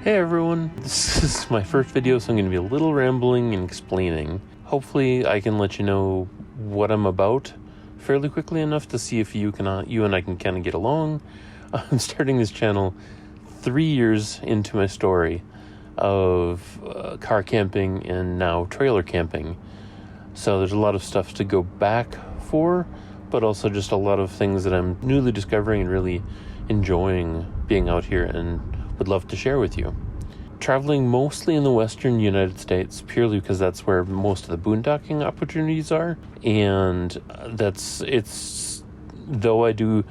Hey everyone, this is my first video, so I'm going to be a little rambling and explaining. Hopefully I can let you know what I'm about fairly quickly enough to see if you and I can kind of get along. I'm starting this channel 3 years into my story of car camping and now trailer camping. So there's a lot of stuff to go back for, but also just a lot of things that I'm newly discovering and really enjoying being out here and would love to share with you. Traveling mostly in the western United States, purely because that's where most of the boondocking opportunities are. And though I do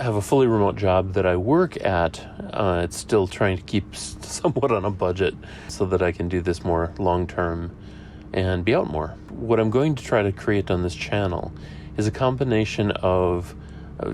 have a fully remote job that I work at, it's still trying to keep somewhat on a budget so that I can do this more long-term and be out more. What I'm going to try to create on this channel is a combination of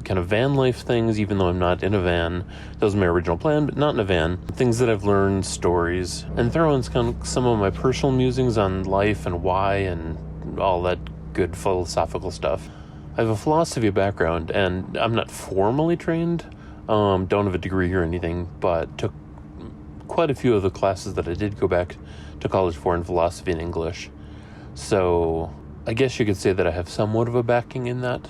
kind of van life things, even though I'm not in a van. That was my original plan, but not in a van. Things that I've learned, stories, and throw in some of my personal musings on life and why and all that good philosophical stuff. I have a philosophy background, and I'm not formally trained, don't have a degree or anything, but took quite a few of the classes that I did go back to college for in philosophy and English. So I guess you could say that I have somewhat of a backing in that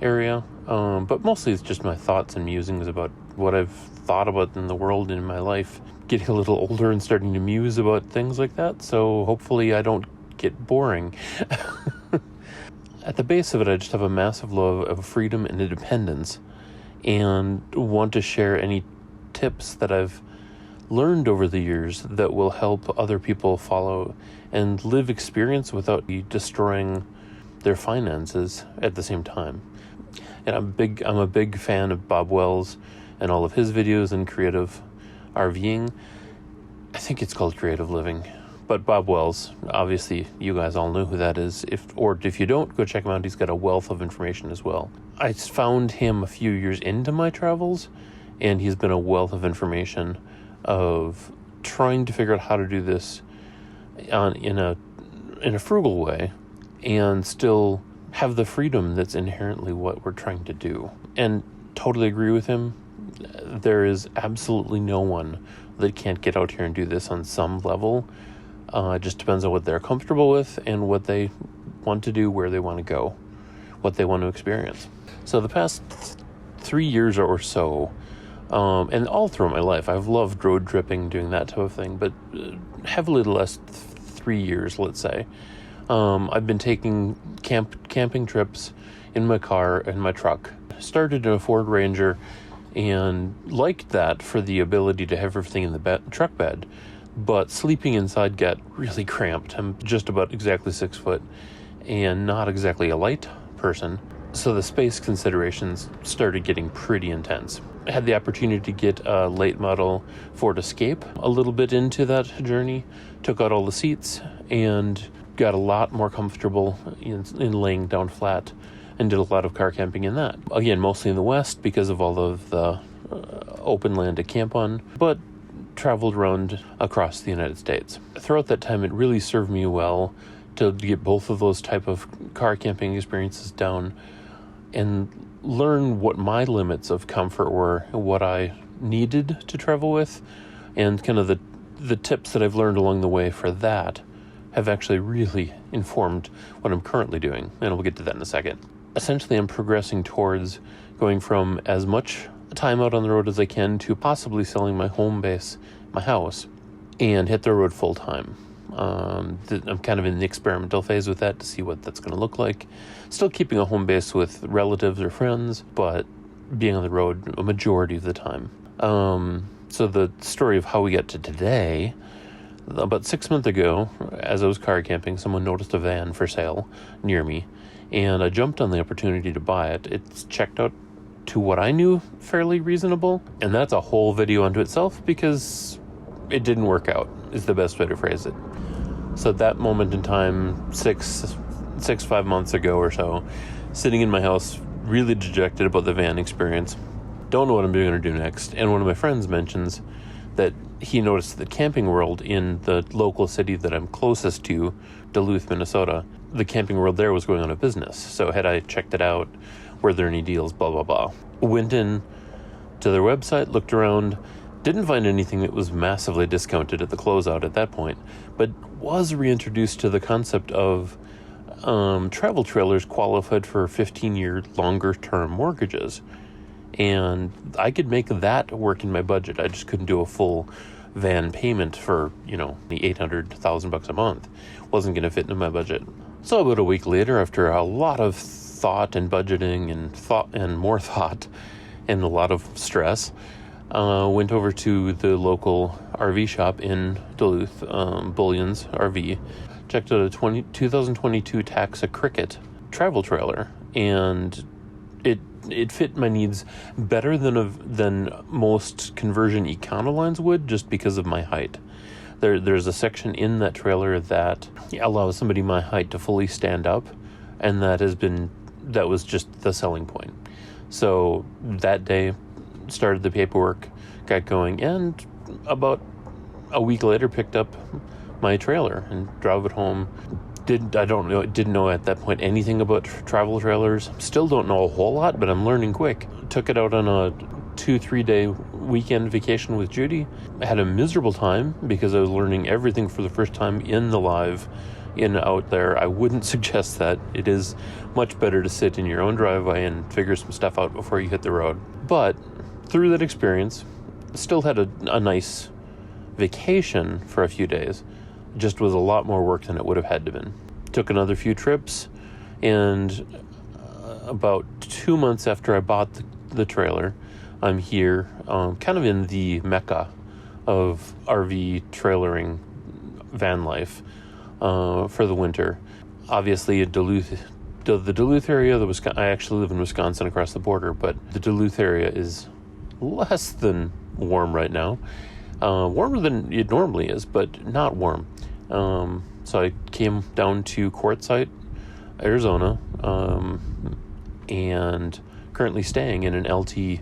area, but mostly it's just my thoughts and musings about what I've thought about in the world and in my life. Getting a little older and starting to muse about things like that, so hopefully I don't get boring. At the base of it, I just have a massive love of freedom and independence, and want to share any tips that I've learned over the years that will help other people follow and live experience without destroying their finances at the same time. And I'm a big fan of Bob Wells and all of his videos and creative RVing. I think it's called creative living. But Bob Wells, obviously you guys all know who that is. If you don't, go check him out. He's got a wealth of information as well. I found him a few years into my travels, and he's been a wealth of information of trying to figure out how to do this in a frugal way and still have the freedom that's inherently what we're trying to do. And totally agree with him. There is absolutely no one that can't get out here and do this on some level. It just depends on what they're comfortable with and what they want to do, where they want to go, what they want to experience. So the past 3 years or so, and all through my life, I've loved road tripping, doing that type of thing, but heavily the last 3 years, let's say, I've been taking camping trips in my car and my truck. Started in a Ford Ranger and liked that for the ability to have everything in the truck bed, but sleeping inside got really cramped. I'm just about exactly 6 foot and not exactly a light person, so the space considerations started getting pretty intense. I had the opportunity to get a late model Ford Escape a little bit into that journey, took out all the seats and got a lot more comfortable in laying down flat, and did a lot of car camping in that. Again, mostly in the West because of all of the open land to camp on, but traveled around across the United States. Throughout that time, it really served me well to get both of those type of car camping experiences down and learn what my limits of comfort were, what I needed to travel with, and kind of the tips that I've learned along the way for that have actually really informed what I'm currently doing, and we'll get to that in a second. Essentially, I'm progressing towards going from as much time out on the road as I can to possibly selling my home base, my house, and hit the road full time. I'm kind of in the experimental phase with that to see what that's going to look like. Still keeping a home base with relatives or friends, but being on the road a majority of the time. So the story of how we got to today: about 6 months ago, as I was car camping, someone noticed a van for sale near me, and I jumped on the opportunity to buy it. It's checked out to what I knew fairly reasonable, and that's a whole video unto itself because it didn't work out, is the best way to phrase it. So at that moment in time, 5 months ago or so, sitting in my house, really dejected about the van experience, don't know what I'm going to do next, and one of my friends mentions that he noticed that Camping World in the local city that I'm closest to, Duluth, Minnesota, the Camping World there was going out of business. So had I checked it out, were there any deals, blah, blah, blah. Went in to their website, looked around, Didn't find anything that was massively discounted at the closeout at that point, but was reintroduced to the concept of travel trailers qualified for 15-year longer-term mortgages. And I could make that work in my budget. I just couldn't do a full van payment for, the $800,000 a month. Wasn't going to fit into my budget. So about a week later, after a lot of thought and budgeting and more thought and a lot of stress, went over to the local RV shop in Duluth, Bullion's RV, checked out a 2022 Taxa Cricket travel trailer, and it fit my needs better than most conversion Econolines would, just because of my height. There's a section in that trailer that allows somebody my height to fully stand up, and that was just the selling point. So that day, started the paperwork, got going, and about a week later picked up my trailer and drove it home. Didn't know at that point anything about travel trailers. Still don't know a whole lot, but I'm learning quick. Took it out on a 2-3 day weekend vacation with Judy. I had a miserable time because I was learning everything for the first time in the live, out there. I wouldn't suggest that. It is much better to sit in your own driveway and figure some stuff out before you hit the road. But through that experience, still had a nice vacation for a few days. Just was a lot more work than it would have had to been. Took another few trips, and about 2 months after I bought the trailer, I'm here, kind of in the mecca of RV trailering van life for the winter. Obviously, the Duluth area, I actually live in Wisconsin across the border, but the Duluth area is less than warm right now. Warmer than it normally is, but not warm. So I came down to Quartzsite, Arizona, and currently staying in an LT,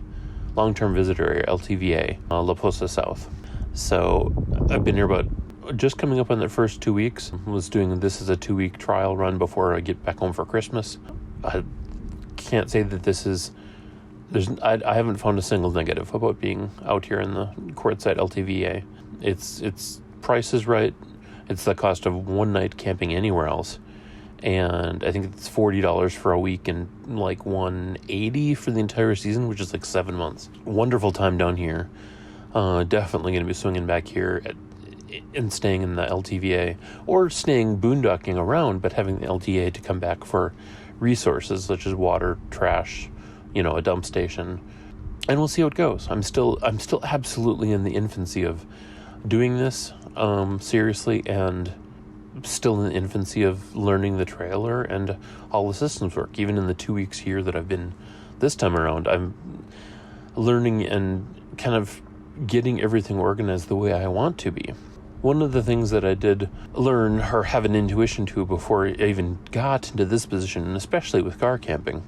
long-term visitor area, LTVA, La Posa South. So I've been here about just coming up on the first 2 weeks. Was doing this as a 2-week trial run before I get back home for Christmas. I can't say that I haven't found a single negative about being out here in the Quartzsite LTVA. It's price is right. It's the cost of one night camping anywhere else. And I think it's $40 for a week and like $180 for the entire season, which is like 7 months. Wonderful time down here. Definitely going to be swinging back here and staying in the LTVA, or staying boondocking around, but having the LTA to come back for resources such as water, trash, a dump station, and we'll see how it goes. I'm still absolutely in the infancy of doing this seriously, and still in the infancy of learning the trailer and all the systems work. Even in the 2 weeks here that I've been this time around, I'm learning and kind of getting everything organized the way I want to be. One of the things that I did learn or have an intuition to before I even got into this position, and especially with car camping,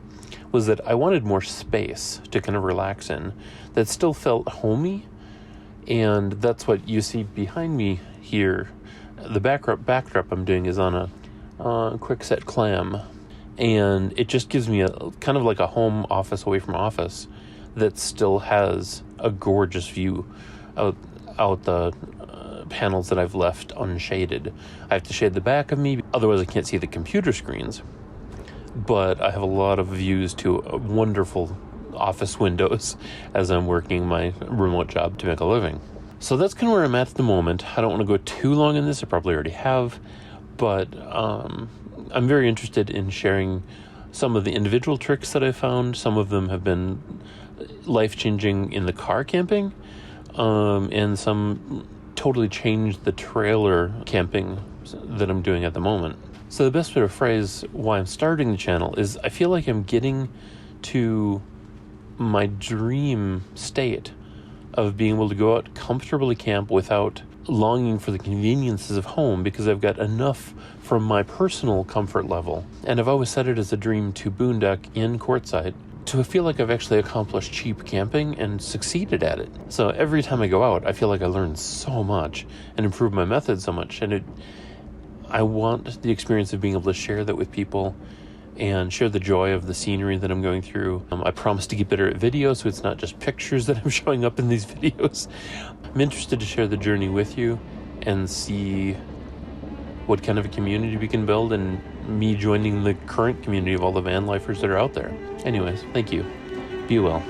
was that I wanted more space to kind of relax in that still felt homey. And that's what you see behind me here. The backdrop I'm doing is on a Quickset CLAM, and it just gives me a kind of like a home office away from office that still has a gorgeous view out the panels that I've left unshaded. I have to shade the back of me, otherwise I can't see the computer screens. But I have a lot of views to wonderful office windows as I'm working my remote job to make a living. So that's kind of where I'm at the moment. I don't want to go too long in this. I probably already have. But I'm very interested in sharing some of the individual tricks that I found. Some of them have been life-changing in the car camping, and some totally changed the trailer camping that I'm doing at the moment. So the best way to phrase why I'm starting the channel is I feel like I'm getting to my dream state of being able to go out comfortably camp without longing for the conveniences of home, because I've got enough from my personal comfort level. And I've always said it as a dream to boondock in Quartzsite, to feel like I've actually accomplished cheap camping and succeeded at it. So every time I go out, I feel like I learn so much and improve my method so much. And I want the experience of being able to share that with people and share the joy of the scenery that I'm going through. I promise to get better at video, so it's not just pictures that I'm showing up in these videos. I'm interested to share the journey with you and see what kind of a community we can build, and me joining the current community of all the van lifers that are out there. Anyways, thank you. Be well.